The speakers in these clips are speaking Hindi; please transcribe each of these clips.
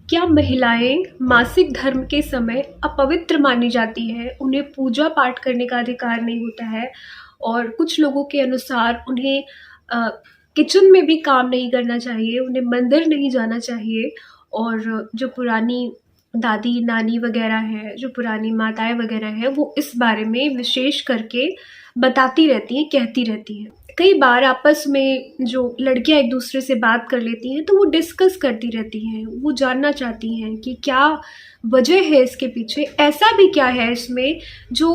क्या महिलाएं मासिक धर्म के समय अपवित्र मानी जाती हैं? उन्हें पूजा पाठ करने का अधिकार नहीं होता है और कुछ लोगों के अनुसार उन्हें अ, किचन में भी काम नहीं करना चाहिए, उन्हें मंदिर नहीं जाना चाहिए। और जो पुरानी दादी नानी वगैरह हैं, जो पुरानी माताएं वगैरह हैं, वो इस बारे में विशेष करके बताती रहती हैं, कहती रहती हैं। कई बार आपस में जो लड़कियां एक दूसरे से बात कर लेती हैं तो वो डिस्कस करती रहती हैं, वो जानना चाहती हैं कि क्या वजह है इसके पीछे, ऐसा भी क्या है इसमें जो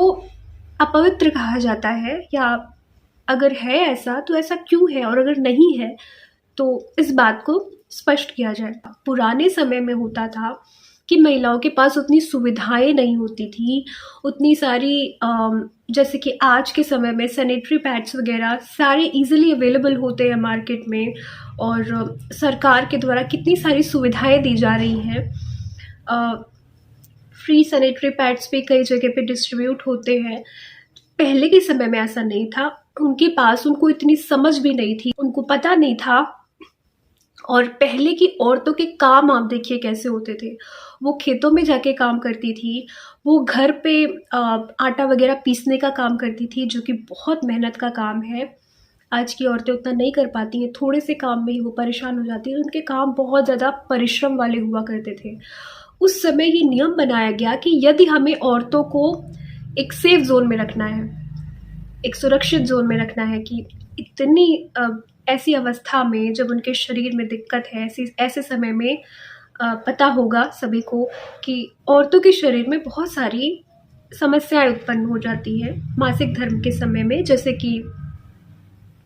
अपवित्र कहा जाता है, या अगर है ऐसा तो ऐसा क्यों है, और अगर नहीं है तो इस बात को स्पष्ट किया जाए। पुराने समय में होता था कि महिलाओं के पास उतनी सुविधाएं नहीं होती थी, उतनी सारी जैसे कि आज के समय में सैनिटरी पैड्स वगैरह सारे इजीली अवेलेबल होते हैं मार्केट में, और सरकार के द्वारा कितनी सारी सुविधाएं दी जा रही हैं। फ्री सैनिटरी पैड्स भी कई जगह पे डिस्ट्रीब्यूट होते हैं। पहले के समय में ऐसा नहीं था, उनके पास उनको इतनी समझ भी नहीं थी, उनको पता नहीं था। और पहले की औरतों के काम आप देखिए कैसे होते थे। वो खेतों में जाके काम करती थी, वो घर पे आटा वगैरह पीसने का काम करती थी, जो कि बहुत मेहनत का काम है। आज की औरतें उतना नहीं कर पाती हैं, थोड़े से काम में ही वो परेशान हो जाती हैं। उनके काम बहुत ज़्यादा परिश्रम वाले हुआ करते थे। उस समय ये नियम बनाया गया कि यदि हमें औरतों को एक सेफ जोन में रखना है, एक सुरक्षित जोन में रखना है, कि इतनी ऐसी अवस्था में जब उनके शरीर में दिक्कत है, ऐसे समय में पता होगा सभी को कि औरतों के शरीर में बहुत सारी समस्याएं उत्पन्न हो जाती हैं मासिक धर्म के समय में। जैसे कि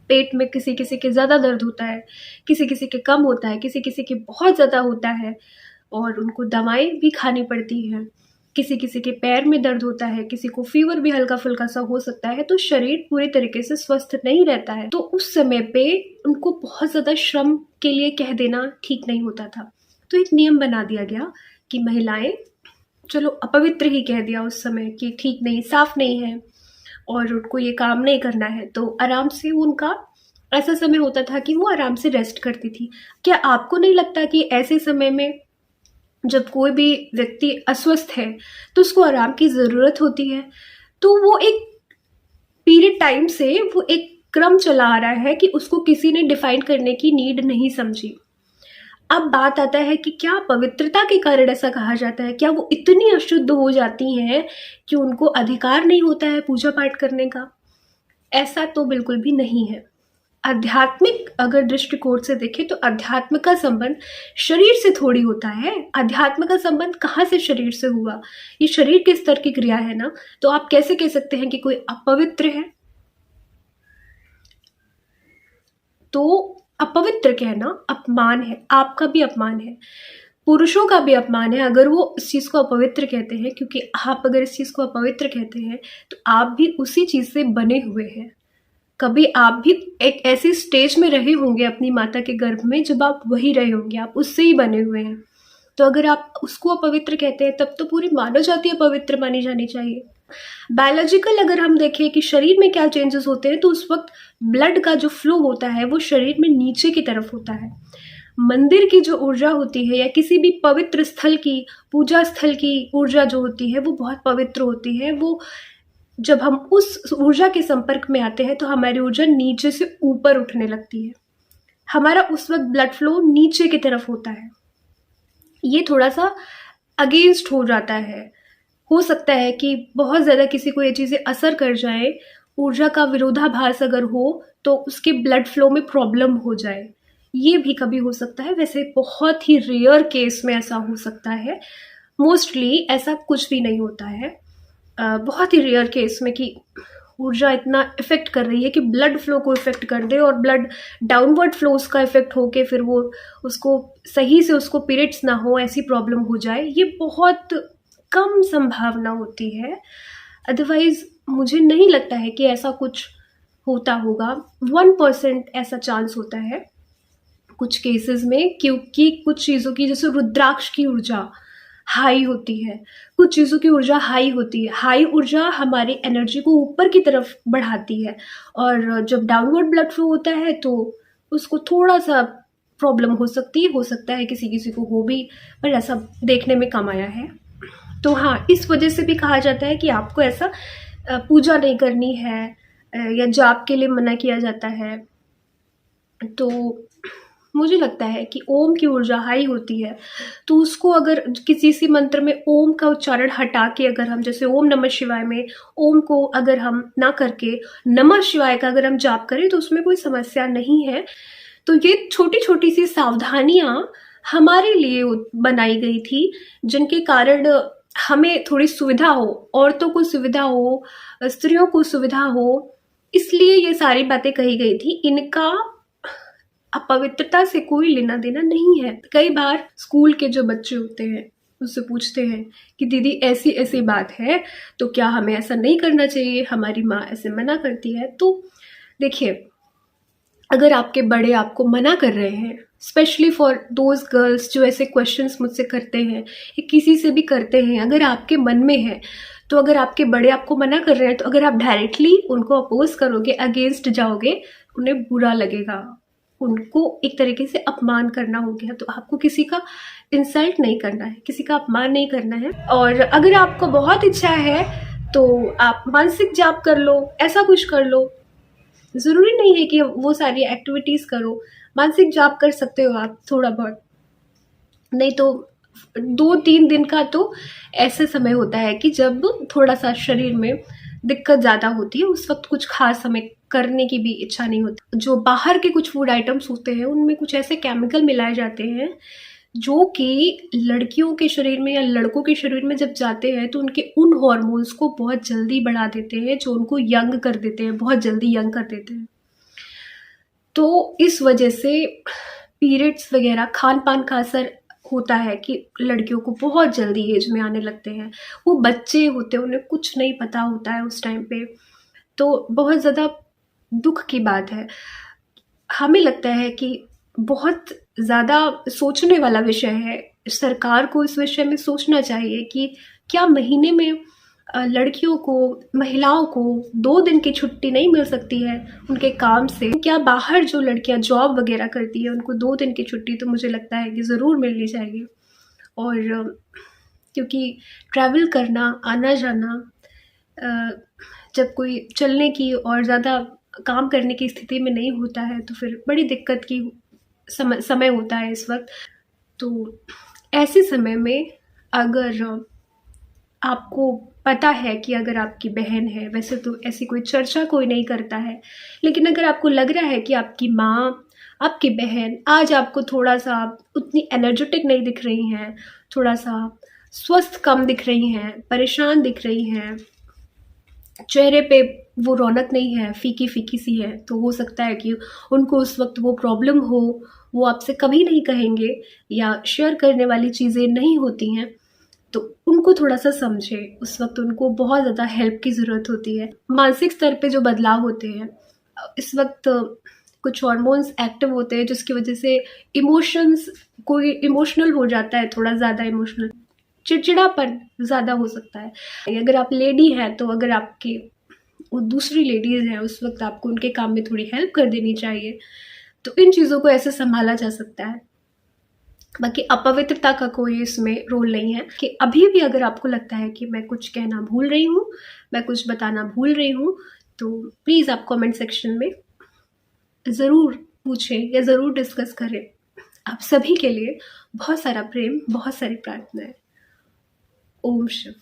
पेट में किसी किसी के ज़्यादा दर्द होता है, किसी किसी के कम होता है, किसी किसी के बहुत ज़्यादा होता है और उनको दवाएं भी खानी पड़ती हैं। किसी किसी के पैर में दर्द होता है, किसी को फीवर भी हल्का फुल्का सा हो सकता है, तो शरीर पूरी तरीके से स्वस्थ नहीं रहता है। तो उस समय पे उनको बहुत ज़्यादा श्रम के लिए कह देना ठीक नहीं होता था। तो एक नियम बना दिया गया कि महिलाएं, चलो अपवित्र ही कह दिया उस समय कि ठीक नहीं, साफ नहीं है और उनको ये काम नहीं करना है, तो आराम से उनका ऐसा समय होता था कि वो आराम से रेस्ट करती थी। क्या आपको नहीं लगता कि ऐसे समय में जब कोई भी व्यक्ति अस्वस्थ है तो उसको आराम की ज़रूरत होती है? तो वो एक पीरियड टाइम से वो एक क्रम चला आ रहा है कि उसको किसी ने डिफाइन करने की नीड नहीं समझी। अब बात आता है कि क्या पवित्रता के कारण ऐसा कहा जाता है? क्या वो इतनी अशुद्ध हो जाती हैं कि उनको अधिकार नहीं होता है पूजा पाठ करने का? ऐसा तो बिल्कुल भी नहीं है। आध्यात्मिक अगर दृष्टिकोण से देखें तो अध्यात्म का संबंध शरीर से थोड़ी होता है। अध्यात्म का संबंध कहाँ से शरीर से हुआ? ये शरीर के स्तर की क्रिया है ना। तो आप कैसे कह सकते हैं कि कोई अपवित्र है? तो अपवित्र कहना अपमान है, आपका भी अपमान है, पुरुषों का भी अपमान है अगर वो इस चीज़ को अपवित्र कहते हैं। क्योंकि आप अगर इस चीज़ को अपवित्र कहते हैं तो आप भी उसी चीज़ से बने हुए हैं। कभी आप भी एक ऐसी स्टेज में रहे होंगे अपनी माता के गर्भ में जब आप वही रहे होंगे, आप उससे ही बने हुए हैं। तो अगर आप उसको अपवित्र कहते हैं तब तो पूरी मानव जाति अपवित्र मानी जानी चाहिए। बायोलॉजिकल अगर हम देखें कि शरीर में क्या चेंजेस होते हैं तो उस वक्त ब्लड का जो फ्लो होता है वो शरीर में नीचे की तरफ होता है। मंदिर की जो ऊर्जा होती है या किसी भी पवित्र स्थल की, पूजा स्थल की ऊर्जा जो होती है वो बहुत पवित्र होती है। वो जब हम उस ऊर्जा के संपर्क में आते हैं तो हमारी ऊर्जा नीचे से ऊपर उठने लगती है, हमारा उस वक्त ब्लड फ्लो नीचे की तरफ होता है। ये थोड़ा सा अगेंस्ट हो जाता है। हो सकता है कि बहुत ज़्यादा किसी को ये चीज़ें असर कर जाए, ऊर्जा का विरोधाभास अगर हो तो उसके ब्लड फ्लो में प्रॉब्लम हो जाए, ये भी कभी हो सकता है। वैसे बहुत ही रेयर केस में ऐसा हो सकता है, मोस्टली ऐसा कुछ भी नहीं होता है। बहुत ही रेयर केस में कि ऊर्जा इतना इफ़ेक्ट कर रही है कि ब्लड फ्लो को इफ़ेक्ट कर दे और ब्लड डाउनवर्ड फ्लो उसका इफ़ेक्ट होके फिर वो उसको सही से उसको पीरियड्स ना हो, ऐसी प्रॉब्लम हो जाए, ये बहुत कम संभावना होती है। अदरवाइज़ मुझे नहीं लगता है कि ऐसा कुछ होता होगा। 1% ऐसा चांस होता है कुछ केसेस में, क्योंकि कुछ चीज़ों की जैसे रुद्राक्ष की ऊर्जा हाई होती है, कुछ चीज़ों की ऊर्जा हाई होती है। हाई ऊर्जा हमारी एनर्जी को ऊपर की तरफ बढ़ाती है और जब डाउनवर्ड ब्लड फ्लो होता है तो उसको थोड़ा सा प्रॉब्लम हो सकता है किसी-किसी को हो भी, पर ऐसा देखने में कम आया है। तो हाँ, इस वजह से भी कहा जाता है कि आपको ऐसा पूजा नहीं करनी है या जाप के लिए मना किया जाता है। तो मुझे लगता है कि ओम की ऊर्जा हाई होती है, तो उसको अगर किसी मंत्र में ओम का उच्चारण हटा के अगर हम जैसे ओम नमः शिवाय में ओम को अगर हम ना करके नमः शिवाय का अगर हम जाप करें तो उसमें कोई समस्या नहीं है। तो ये छोटी-छोटी सी सावधानियाँ हमारे लिए बनाई गई थी, जिनके कारण हमें थोड़ी सुविधा हो, औरतों को सुविधा हो, स्त्रियों को सुविधा हो, इसलिए ये सारी बातें कही गई थी। इनका अपवित्रता से कोई लेना-देना नहीं है। कई बार स्कूल के जो बच्चे होते हैं, उससे पूछते हैं कि दीदी ऐसी-ऐसी बात है, तो क्या हमें ऐसा नहीं करना चाहिए? हमारी माँ ऐसे मना करती है। तो देखिए, अगर आपके बड़े आपको मना कर रहे हैं, स्पेशली फॉर दोज़ गर्ल्स जो ऐसे क्वेश्चंस मुझसे करते हैं या किसी से भी करते हैं, अगर आपके मन में है, तो अगर आपके बड़े आपको मना कर रहे हैं, तो अगर आप डायरेक्टली उनको अपोज़ करोगे, अगेंस्ट जाओगे, उन्हें बुरा लगेगा। उनको एक तरीके से अपमान करना हो गया, तो आपको किसी का इंसल्ट नहीं करना है, किसी का अपमान नहीं करना है। और अगर आपको बहुत इच्छा है, तो आप मानसिक जाप कर लो, ऐसा कुछ कर लो। ज़रूरी नहीं है कि वो सारी एक्टिविटीज़ करो, मानसिक जाप कर सकते हो आप थोड़ा बहुत। नहीं तो 2-3 दिन का तो ऐसा समय होता है कि जब थोड़ा-सा शरीर में दिक्कत ज़्यादा होती है, उस वक़्त कुछ ख़ास हमें करने की भी इच्छा नहीं होती। जो बाहर के कुछ फूड आइटम्स होते हैं, उनमें कुछ ऐसे केमिकल मिलाए जाते हैं, जो कि लड़कियों के शरीर में या लड़कों के शरीर में जब जाते हैं, तो उनके उन हार्मोन्स को बहुत जल्दी बढ़ा देते हैं, जो उनको यंग कर देते हैं, बहुत जल्दी यंग कर देते हैं। तो इस वजह से पीरियड्स वगैरह खान-पान का असर होता है कि लड़कियों को बहुत जल्दी एज में आने लगते हैं। वो बच्चे होते हैं, उन्हें कुछ नहीं पता होता है उस टाइम पे, तो बहुत ज़्यादा दुःख की बात है। हमें लगता है कि बहुत ज़्यादा सोचने वाला विषय है। सरकार को इस विषय में सोचना चाहिए कि क्या महीने में लड़कियों को, महिलाओं को 2 दिन की छुट्टी नहीं मिल सकती है उनके काम से? क्या बाहर जो लड़कियाँ जॉब वगैरह करती हैं, उनको 2 दिन की छुट्टी तो मुझे लगता है कि ज़रूर मिलनी चाहिए। और क्योंकि ट्रैवल करना, आना-जाना जब कोई चलने की और ज़्यादा काम करने की स्थिति में नहीं होता है, तो फिर बड़ी दिक्कत की समय होता है इस वक़्त। तो ऐसे समय में अगर आपको पता है कि अगर आपकी बहन है, वैसे तो ऐसी कोई चर्चा कोई नहीं करता है, लेकिन अगर आपको लग रहा है कि आपकी माँ, आपकी बहन आज आपको थोड़ा-सा उतनी एनर्जेटिक नहीं दिख रही हैं, थोड़ा-सा स्वस्थ कम दिख रही हैं, परेशान दिख रही हैं, चेहरे पे वो रौनक नहीं है, फीकी-फीकी सी है, तो हो सकता है कि उनको उस वक़्त वो प्रॉब्लम हो, वो आपसे कभी नहीं कहेंगे या शेयर करने वाली चीज़ें नहीं होती हैं, तो उनको थोड़ा-सा समझें। उस वक़्त उनको बहुत ज़्यादा हेल्प की ज़रूरत होती है। मानसिक स्तर पे जो बदलाव होते हैं, इस वक़्त कुछ हार्मोन्स एक्टिव होते हैं, जिसकी वजह से कोई इमोशनल हो जाता है, थोड़ा ज़्यादा इमोशनल। चिड़चिड़ापन ज़्यादा हो सकता है। अगर आप लेडी हैं, तो अगर आपकी वो दूसरी लेडीज़ हैं, उस वक़्त आपको उनके काम में थोड़ी हेल्प कर देनी चाहिए। तो इन चीज़ों को ऐसे सँभाला जा सकता है। बाकी अपवित्रता का कोई इसमें रोल नहीं है कि अभी भी अगर आपको लगता है कि मैं कुछ कहना भूल रही हूँ, मैं कुछ बताना भूल रही हूँ, तो प्लीज़ आप कमेंट सेक्शन में ज़रूर पूछें या ज़रूर डिस्कस करें। आप सभी के लिए बहुत सारा प्रेम, बहुत सारी प्रार्थनाएँ। ओम शिव।